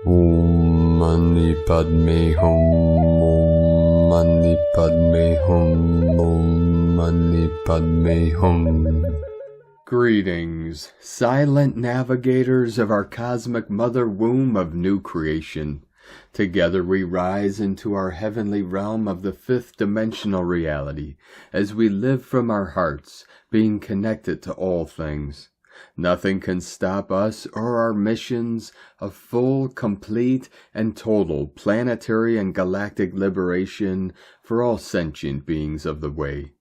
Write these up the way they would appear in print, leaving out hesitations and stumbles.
Om Mani Padme Hum. Om Mani Padme Hum. Om Mani Padme Hum. Greetings, silent navigators of our cosmic mother womb of new creation. Together we rise into our heavenly realm of the fifth dimensional reality, as we live from our hearts, being connected to all things. Nothing can stop us or our missions of full, complete, and total planetary and galactic liberation for all sentient beings of the way.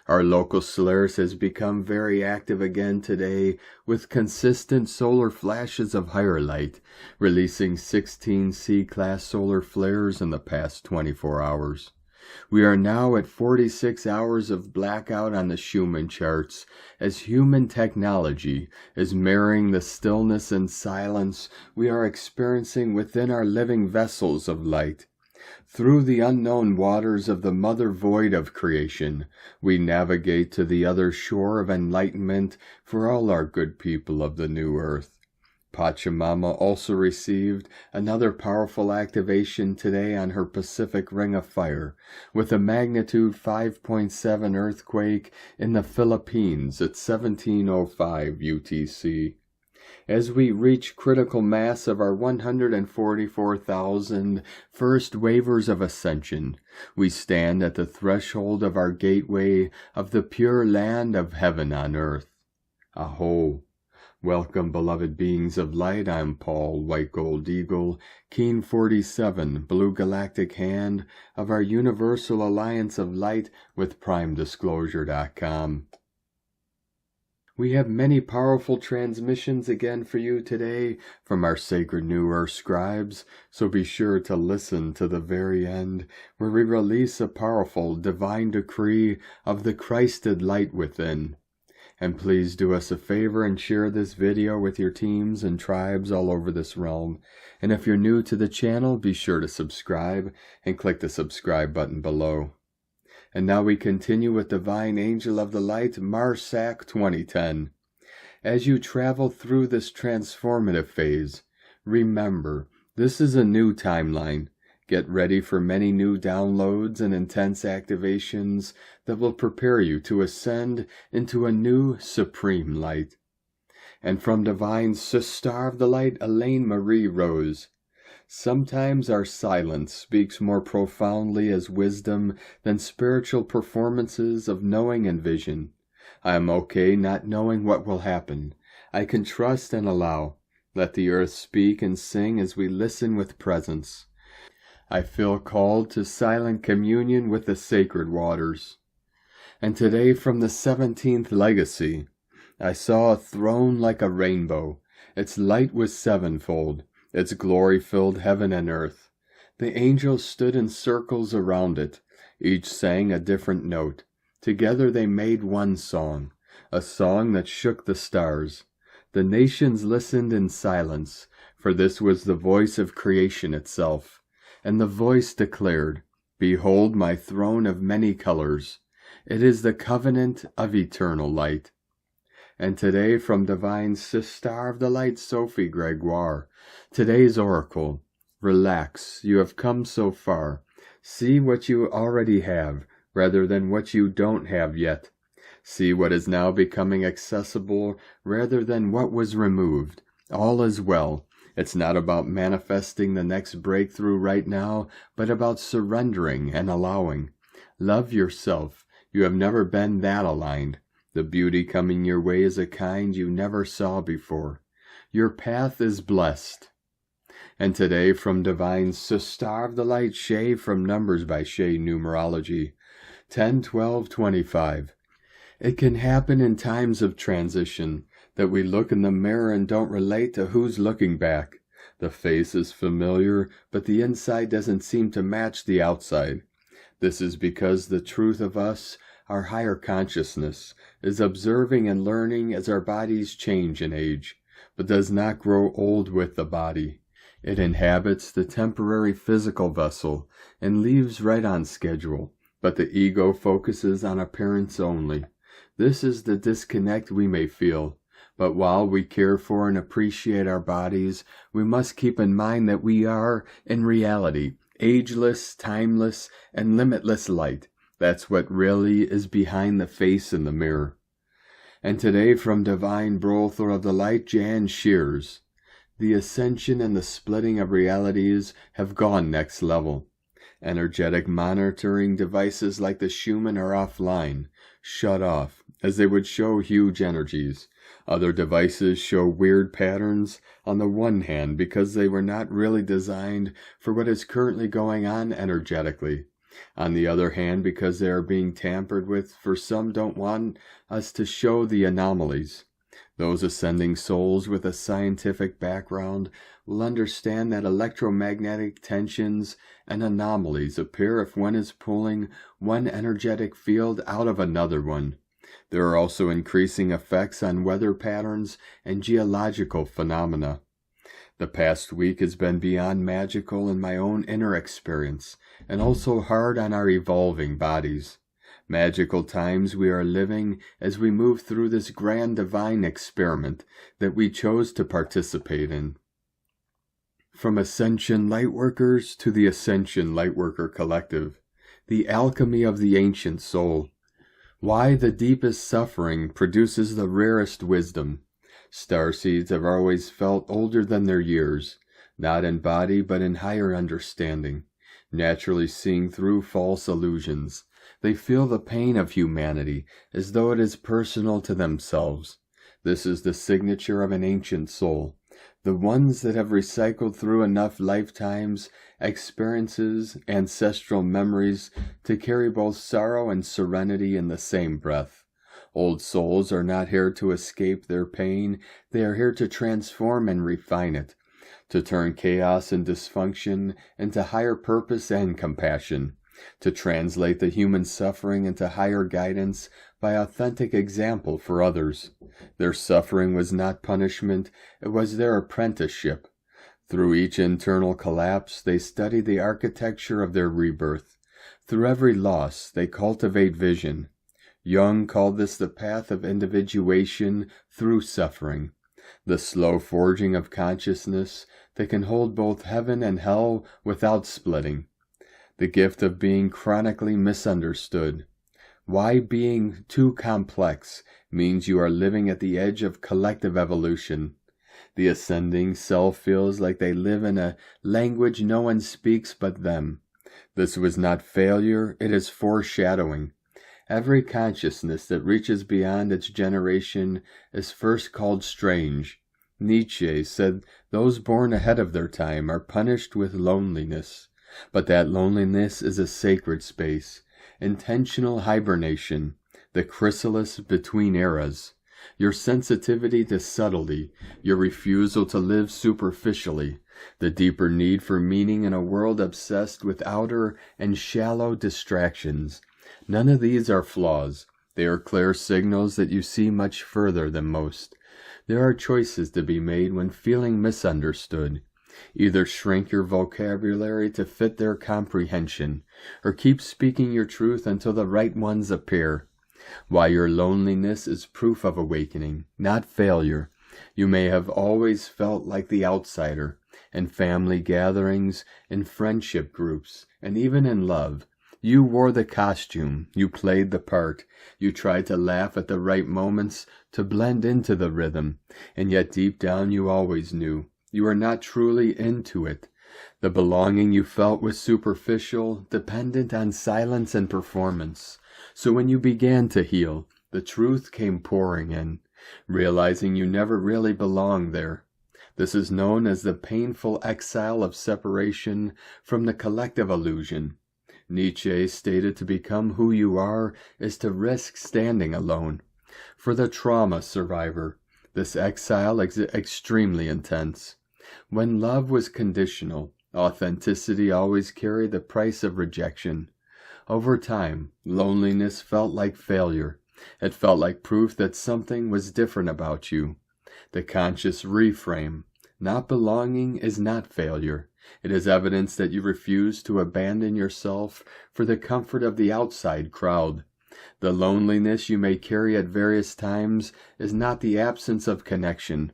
Our local Solaris has become very active again today with consistent solar flashes of higher light, releasing 16 C-class solar flares in the past 24 hours. We are now at 46 hours of blackout on the Schumann charts, as human technology is mirroring the stillness and silence we are experiencing within our living vessels of light. Through the unknown waters of the mother void of creation, we navigate to the other shore of enlightenment for all our good people of the new earth. Pachamama also received another powerful activation today on her Pacific Ring of Fire, with a magnitude 5.7 earthquake in the Philippines at 17:05 UTC. As we reach critical mass of our 144,000 first wavers of ascension, we stand at the threshold of our gateway of the pure land of heaven on earth. A'ho. Welcome, beloved beings of light. I'm Paul, White Gold Eagle, Keen 47, Blue Galactic Hand of our Universal Alliance of Light with PrimeDisclosure.com. We have many powerful transmissions again for you today from our sacred New Earth scribes, so be sure to listen to the very end, where we release a powerful divine decree of the Christed light within. And please do us a favor and share this video with your teams and tribes all over this realm. And if you're new to the channel, be sure to subscribe and click the subscribe button below. And now we continue with Divine Angel of the Light, Marsac 2010. As you travel through this transformative phase, remember, this is a new timeline. Get ready for many new downloads and intense activations that will prepare you to ascend into a new supreme light. And from Divine Sister of the Light, Elaine Marie Rose. Sometimes our silence speaks more profoundly as wisdom than spiritual performances of knowing and vision. I am okay not knowing what will happen. I can trust and allow. Let the earth speak and sing as we listen with presence. I feel called to silent communion with the sacred waters. And today from the 17th legacy, I saw a throne like a rainbow. Its light was sevenfold. Its glory filled heaven and earth. The angels stood in circles around it. Each sang a different note. Together they made one song, a song that shook the stars. The nations listened in silence, for this was the voice of creation itself. And the voice declared, "Behold my throne of many colors. It is the covenant of eternal light." And today from Divine Sister of the Light, Sophie Gregoire, today's oracle, relax, you have come so far. See what you already have, rather than what you don't have yet. See what is now becoming accessible, rather than what was removed. All is well. It's not about manifesting the next breakthrough right now, but about surrendering and allowing. Love yourself. You have never been that aligned. The beauty coming your way is a kind you never saw before. Your path is blessed. And today from Divine Sister of the Light, Shay from Numbers by Shay Numerology, 10-12-25. It can happen in times of transition that we look in the mirror and don't relate to who's looking back. The face is familiar, but the inside doesn't seem to match the outside. This is because the truth of us, our higher consciousness, is observing and learning as our bodies change in age, but does not grow old with the body. It inhabits the temporary physical vessel and leaves right on schedule, but the ego focuses on appearance only. This is the disconnect we may feel, But while we care for and appreciate our bodies, we must keep in mind that we are, in reality, ageless, timeless, and limitless light. That's what really is behind the face in the mirror. And today, from Divine Brother of the Light, Jan Shears, the ascension and the splitting of realities have gone next level. Energetic monitoring devices like the Schumann are offline, shut off, as they would show huge energies. Other devices show weird patterns on the one hand because they were not really designed for what is currently going on energetically. On the other hand, because they are being tampered with, for some don't want us to show the anomalies. Those ascending souls with a scientific background will understand that electromagnetic tensions and anomalies appear if one is pulling one energetic field out of another one. There are also increasing effects on weather patterns and geological phenomena. The past week has been beyond magical in my own inner experience, and also hard on our evolving bodies. Magical times we are living as we move through this grand divine experiment that we chose to participate in. From Ascension Lightworkers to the Ascension Lightworker Collective, the alchemy of the ancient soul. Why the deepest suffering produces the rarest wisdom. Starseeds have always felt older than their years, not in body but in higher understanding, naturally seeing through false illusions. They feel the pain of humanity as though it is personal to themselves. This is the signature of an ancient soul. The ones that have recycled through enough lifetimes, experiences, ancestral memories to carry both sorrow and serenity in the same breath. Old souls are not here to escape their pain. They are here to transform and refine it, to turn chaos and dysfunction into higher purpose and compassion, to translate the human suffering into higher guidance by authentic example for others. Their suffering was not punishment, it was their apprenticeship. Through each internal collapse, they study the architecture of their rebirth. Through every loss, they cultivate vision. Jung called this the path of individuation through suffering, the slow forging of consciousness that can hold both heaven and hell without splitting. The gift of being chronically misunderstood. Why being too complex means you are living at the edge of collective evolution. The ascending self feels like they live in a language no one speaks but them. This was not failure, it is foreshadowing. Every consciousness that reaches beyond its generation is first called strange. Nietzsche said those born ahead of their time are punished with loneliness. But that loneliness is a sacred space, intentional hibernation, the chrysalis between eras. Your sensitivity to subtlety, your refusal to live superficially, the deeper need for meaning in a world obsessed with outer and shallow distractions. None of these are flaws. They are clear signals that you see much further than most. There are choices to be made when feeling misunderstood. Either shrink your vocabulary to fit their comprehension, or keep speaking your truth until the right ones appear. Why your loneliness is proof of awakening, not failure. You may have always felt like the outsider, in family gatherings, in friendship groups, and even in love. You wore the costume, you played the part, you tried to laugh at the right moments, to blend into the rhythm, and yet deep down you always knew. You are not truly into it. The belonging you felt was superficial, dependent on silence and performance. So when you began to heal, the truth came pouring in, realizing you never really belonged there. This is known as the painful exile of separation from the collective illusion. Nietzsche stated to become who you are is to risk standing alone. For the trauma survivor, this exile is extremely intense. When love was conditional, authenticity always carried the price of rejection. Over time, loneliness felt like failure. It felt like proof that something was different about you. The conscious reframe. Not belonging is not failure. It is evidence that you refuse to abandon yourself for the comfort of the outside crowd. The loneliness you may carry at various times is not the absence of connection.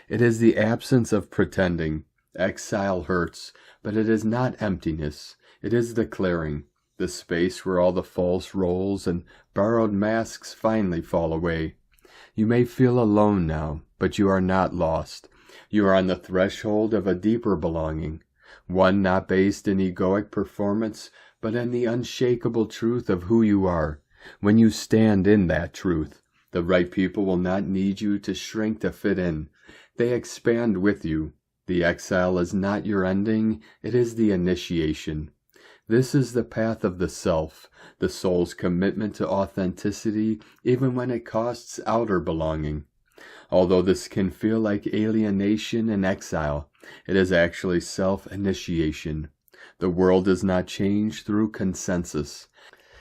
It is the absence of pretending. Exile hurts, but it is not emptiness. It is the clearing, the space where all the false roles and borrowed masks finally fall away. You may feel alone now, but you are not lost. You are on the threshold of a deeper belonging, one not based in egoic performance, but in the unshakable truth of who you are. When you stand in that truth, the right people will not need you to shrink to fit in. They expand with you. The exile is not your ending, it is the initiation. This is the path of the self, the soul's commitment to authenticity, even when it costs outer belonging. Although this can feel like alienation and exile, it is actually self-initiation. The world does not change through consensus.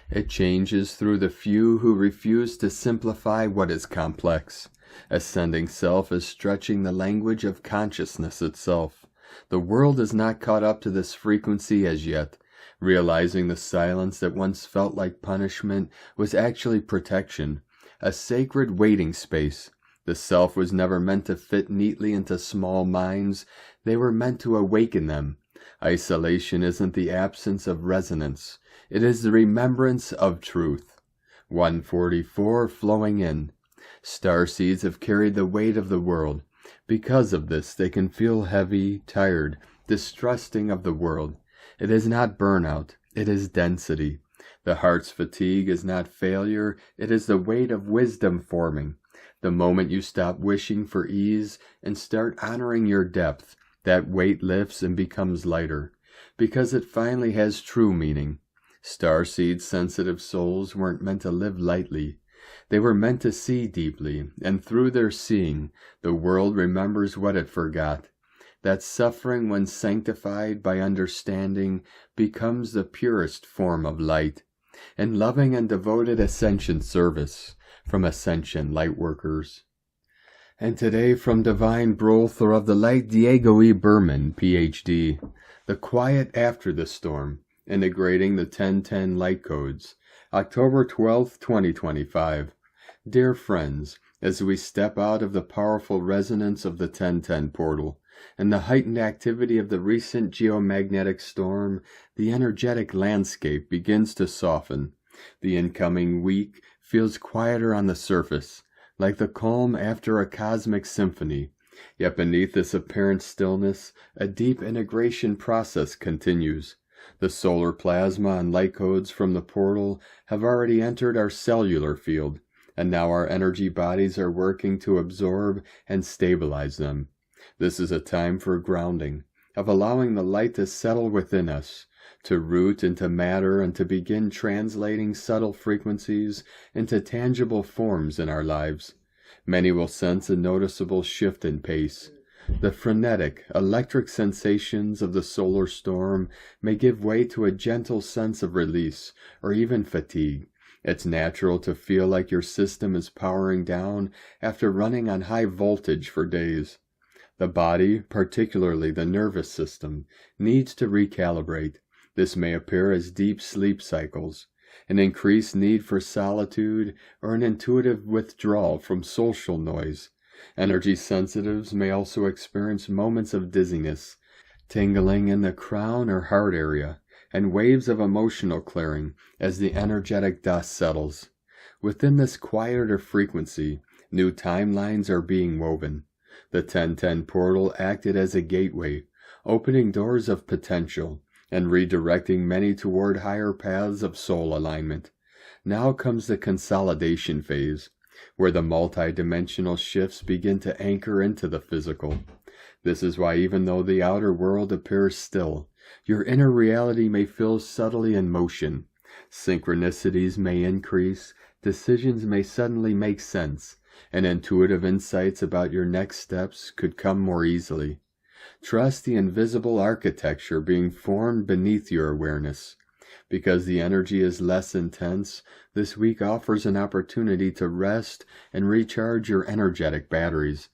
It changes through the few who refuse to simplify what is complex. Ascending self is stretching the language of consciousness itself. The world is not caught up to this frequency as yet, realizing the silence that once felt like punishment was actually protection, a sacred waiting space. The self was never meant to fit neatly into small minds. They were meant to awaken them. Isolation isn't the absence of resonance. It is the remembrance of truth. 144 flowing in. Starseeds have carried the weight of the world. Because of this, they can feel heavy, tired, distrusting of the world. It is not burnout, it is density. The heart's fatigue is not failure, it is the weight of wisdom forming. The moment you stop wishing for ease and start honoring your depth, that weight lifts and becomes lighter, because it finally has true meaning. Starseed sensitive souls weren't meant to live lightly. They were meant to see deeply, and through their seeing, the world remembers what it forgot. That suffering, when sanctified by understanding, becomes the purest form of light. In loving and devoted ascension service, from Ascension Lightworkers. And today from Divine Brother of the Light Diego E. Berman, Ph.D., The Quiet After the Storm, Integrating the 1010 Light Codes, October 12, 2025. Dear friends, as we step out of the powerful resonance of the 1010 portal and the heightened activity of the recent geomagnetic storm, the energetic landscape begins to soften. The incoming week feels quieter on the surface, like the calm after a cosmic symphony. Yet beneath this apparent stillness, a deep integration process continues. The solar plasma and light codes from the portal have already entered our cellular field, and now our energy bodies are working to absorb and stabilize them. This is a time for grounding, of allowing the light to settle within us, to root into matter and to begin translating subtle frequencies into tangible forms in our lives. Many will sense a noticeable shift in pace. The frenetic, electric sensations of the solar storm may give way to a gentle sense of release, or even fatigue. It's natural to feel like your system is powering down after running on high voltage for days. The body, particularly the nervous system, needs to recalibrate. This may appear as deep sleep cycles, an increased need for solitude, or an intuitive withdrawal from social noise. Energy sensitives may also experience moments of dizziness, tingling in the crown or heart area, and waves of emotional clearing as the energetic dust settles. Within this quieter frequency, new timelines are being woven. The 1010 portal acted as a gateway, opening doors of potential and redirecting many toward higher paths of soul alignment. Now comes the consolidation phase, where the multidimensional shifts begin to anchor into the physical. This is why even though the outer world appears still, your inner reality may feel subtly in motion. Synchronicities may increase, decisions may suddenly make sense, and intuitive insights about your next steps could come more easily. Trust the invisible architecture being formed beneath your awareness. Because the energy is less intense, this week offers an opportunity to rest and recharge your energetic batteries.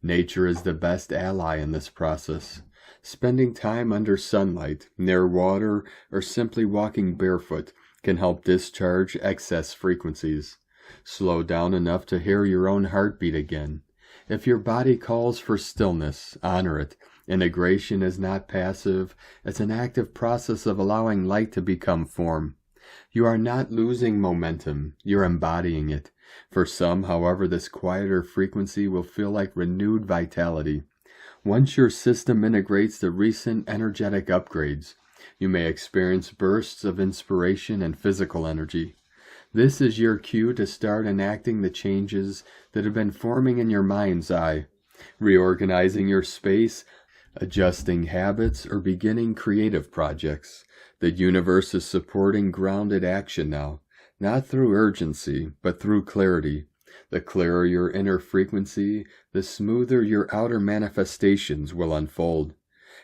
Nature is the best ally in this process. Spending time under sunlight, near water, or simply walking barefoot can help discharge excess frequencies. Slow down enough to hear your own heartbeat again. If your body calls for stillness, honor it. Integration is not passive, it's an active process of allowing light to become form. You are not losing momentum, you're embodying it. For some, however, this quieter frequency will feel like renewed vitality. Once your system integrates the recent energetic upgrades, you may experience bursts of inspiration and physical energy. This is your cue to start enacting the changes that have been forming in your mind's eye, reorganizing your space, adjusting habits, or beginning creative projects. The universe is supporting grounded action now, not through urgency, but through clarity. The clearer your inner frequency, the smoother your outer manifestations will unfold.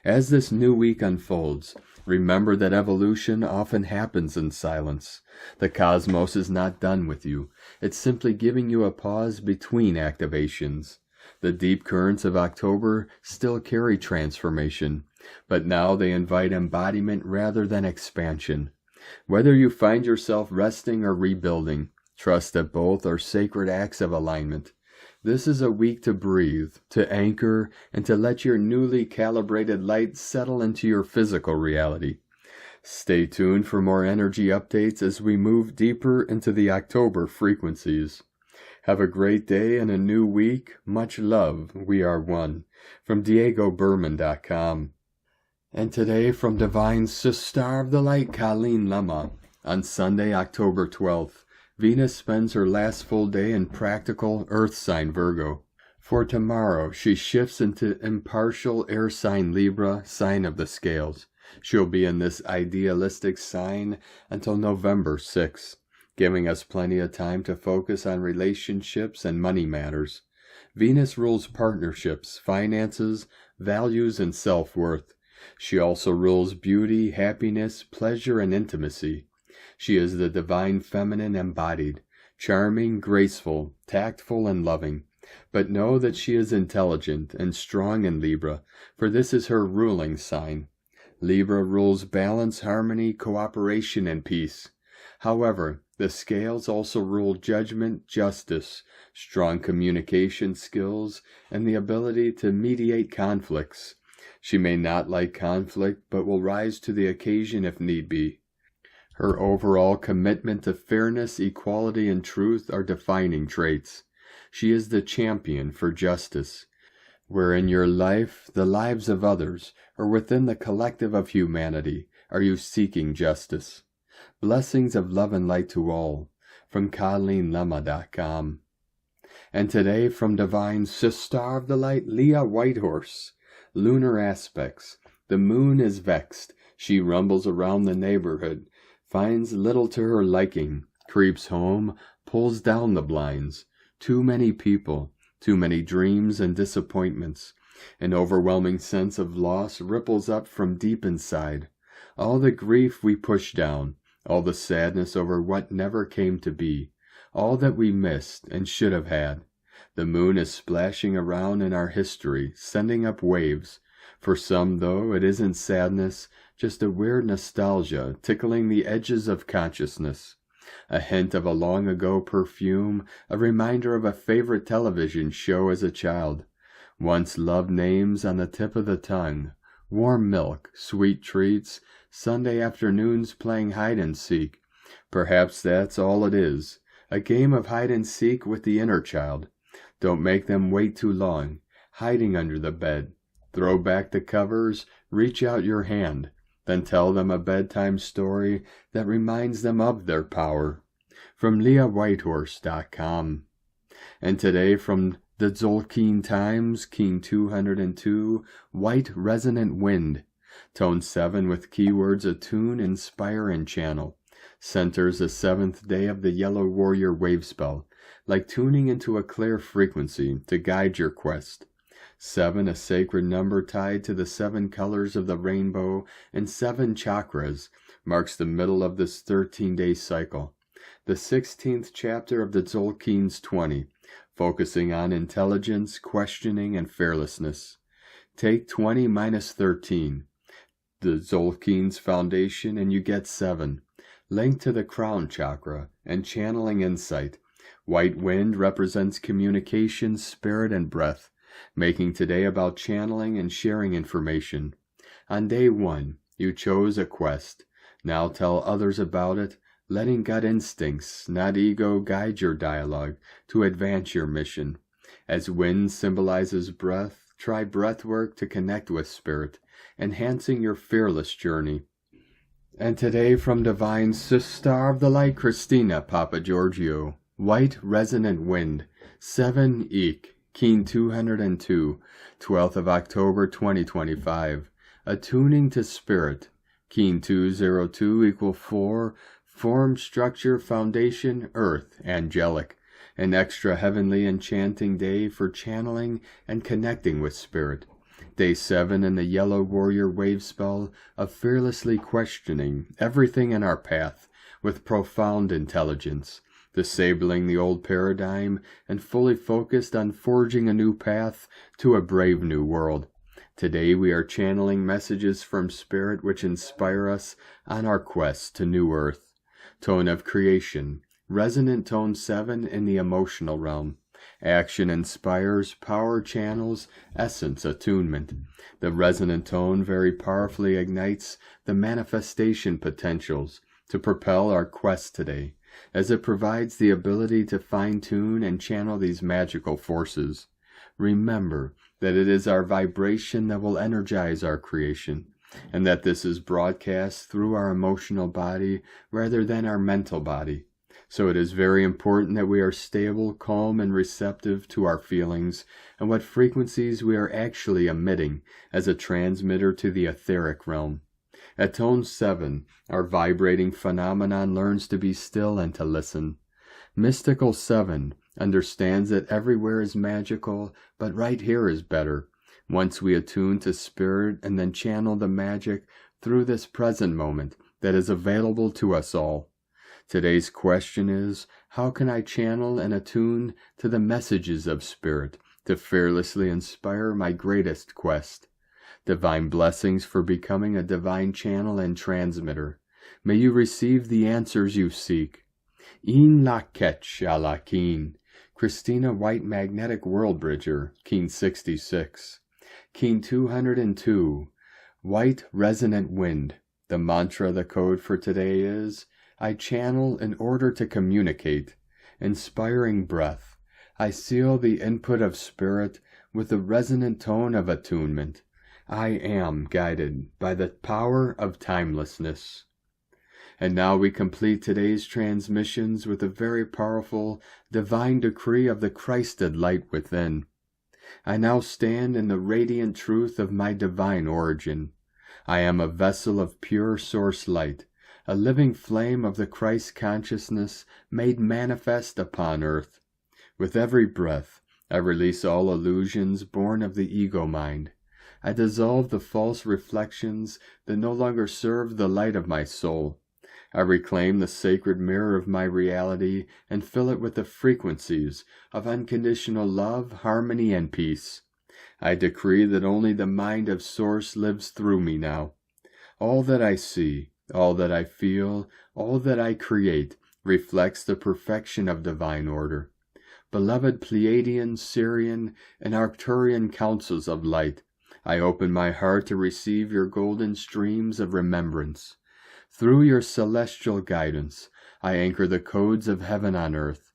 As this new week unfolds, remember that evolution often happens in silence. The cosmos is not done with you. It's simply giving you a pause between activations. The deep currents of October still carry transformation, but now they invite embodiment rather than expansion. Whether you find yourself resting or rebuilding, trust that both are sacred acts of alignment. This is a week to breathe, to anchor, and to let your newly calibrated light settle into your physical reality. Stay tuned for more energy updates as we move deeper into the October frequencies. Have a great day and a new week. Much love. We are one. From DiegoBerman.com. And today from Divine Sister of the Light, Colleen Lema. On Sunday, October 12th, Venus spends her last full day in practical Earth sign Virgo. For tomorrow, she shifts into impartial air sign Libra, sign of the scales. She'll be in this idealistic sign until November 6th, giving us plenty of time to focus on relationships and money matters. Venus rules partnerships, finances, values, and self-worth. She also rules beauty, happiness, pleasure, and intimacy. She is the divine feminine embodied, charming, graceful, tactful, and loving. But know that she is intelligent and strong in Libra, for this is her ruling sign. Libra rules balance, harmony, cooperation, and peace. However, the scales also rule judgment, justice, strong communication skills, and the ability to mediate conflicts. She may not like conflict, but will rise to the occasion if need be. Her overall commitment to fairness, equality, and truth are defining traits. She is the champion for justice. Where in your life, the lives of others, or within the collective of humanity, are you seeking justice? Blessings of love and light to all. From ColleenLema.com. And today from Divine Sister of the Light, Leah Whitehorse. Lunar aspects. The moon is vexed. She rumbles around the neighborhood, finds little to her liking, creeps home, pulls down the blinds. Too many people, too many dreams and disappointments. An overwhelming sense of loss ripples up from deep inside. All the grief we push down, all the sadness over what never came to be, all that we missed and should have had. The moon is splashing around in our history, sending up waves. For some, though, it isn't sadness, just a weird nostalgia tickling the edges of consciousness. A hint of a long-ago perfume, a reminder of a favorite television show as a child. Once loved names on the tip of the tongue. Warm milk, sweet treats, Sunday afternoons playing hide-and-seek. Perhaps that's all it is. A game of hide-and-seek with the inner child. Don't make them wait too long, hiding under the bed. Throw back the covers, reach out your hand, then tell them a bedtime story that reminds them of their power. From LeahWhitehorse.com. And today from the Tzolk'in Times, King 202, White Resonant Wind. Tone 7 with keywords attune, inspire, and channel. Centers the 7th day of the Yellow Warrior wave spell, like tuning into a clear frequency to guide your quest. 7, a sacred number tied to the 7 colors of the rainbow and 7 chakras, marks the middle of this 13-day cycle. The 16th chapter of the Tzolk'in's 20, focusing on intelligence, questioning, and fearlessness. Take 20 minus 13, the Tzolk'in's foundation, and you get 7. linked to the crown chakra and channeling insight. White wind represents communication, spirit, and breath, making today about channeling and sharing information. On day 1, you chose a quest. Now tell others about it, letting gut instincts, not ego, guide your dialogue to advance your mission. As wind symbolizes breath, try breath work to connect with spirit, enhancing your fearless journey. And today from Divine Sister of the Light, Christina Papa Giorgio, White Resonant Wind, 7 Eek, Keen 202, 12th of October 2025. Attuning to Spirit, Keen 202 equal 4, Form, Structure, Foundation, Earth, Angelic. An extra heavenly enchanting day for channeling and connecting with Spirit. Day 7 in the Yellow Warrior Wave spell of fearlessly questioning everything in our path with profound intelligence, disabling the old paradigm and fully focused on forging a new path to a brave new world. Today we are channeling messages from Spirit which inspire us on our quest to New Earth. Tone of Creation, Resonant Tone 7 in the emotional realm. Action inspires, power channels, essence attunement. The resonant tone very powerfully ignites the manifestation potentials to propel our quest today, as it provides the ability to fine-tune and channel these magical forces. Remember that it is our vibration that will energize our creation, and that this is broadcast through our emotional body rather than our mental body. So it is very important that we are stable, calm, and receptive to our feelings and what frequencies we are actually emitting as a transmitter to the etheric realm. At tone 7, our vibrating phenomenon learns to be still and to listen. Mystical 7 understands that everywhere is magical, but right here is better. Once we attune to Spirit and then channel the magic through this present moment that is available to us all. Today's question is, how can I channel and attune to the messages of Spirit to fearlessly inspire my greatest quest? Divine blessings for becoming a divine channel and transmitter. May you receive the answers you seek. In la ketch a la keen. Christina White Magnetic World Bridger, Keen 66. Keen 202. White Resonant Wind. The mantra, the code for today is, I channel in order to communicate. Inspiring breath. I seal the input of Spirit with the resonant tone of attunement. I am guided by the power of timelessness. And now we complete today's transmissions with a very powerful divine decree of the Christed light within. I now stand in the radiant truth of my divine origin. I am a vessel of pure source light, a living flame of the Christ consciousness made manifest upon earth. With every breath, I release all illusions born of the ego mind. I dissolve the false reflections that no longer serve the light of my soul. I reclaim the sacred mirror of my reality and fill it with the frequencies of unconditional love, harmony, and peace. I decree that only the mind of Source lives through me now. All that I see, all that I feel, all that I create reflects the perfection of divine order. Beloved Pleiadian, Syrian, and Arcturian councils of light, I open my heart to receive your golden streams of remembrance. Through your celestial guidance, I anchor the codes of heaven on earth.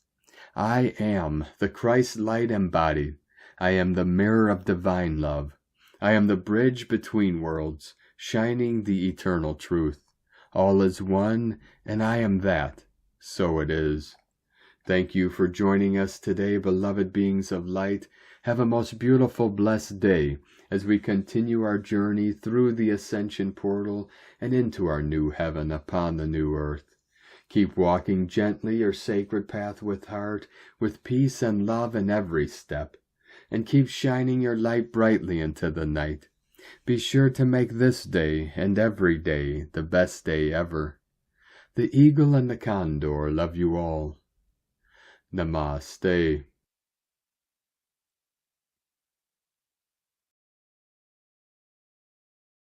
I am the Christ light embodied. I am the mirror of divine love. I am the bridge between worlds, shining the eternal truth. All is one, and I am that. So it is. Thank you for joining us today, beloved beings of light. Have a most beautiful, blessed day as we continue our journey through the ascension portal and into our new heaven upon the new earth. Keep walking gently your sacred path with heart, with peace and love in every step, and keep shining your light brightly into the night. Be sure to make this day and every day the best day ever. The eagle and the condor love you all. Namaste.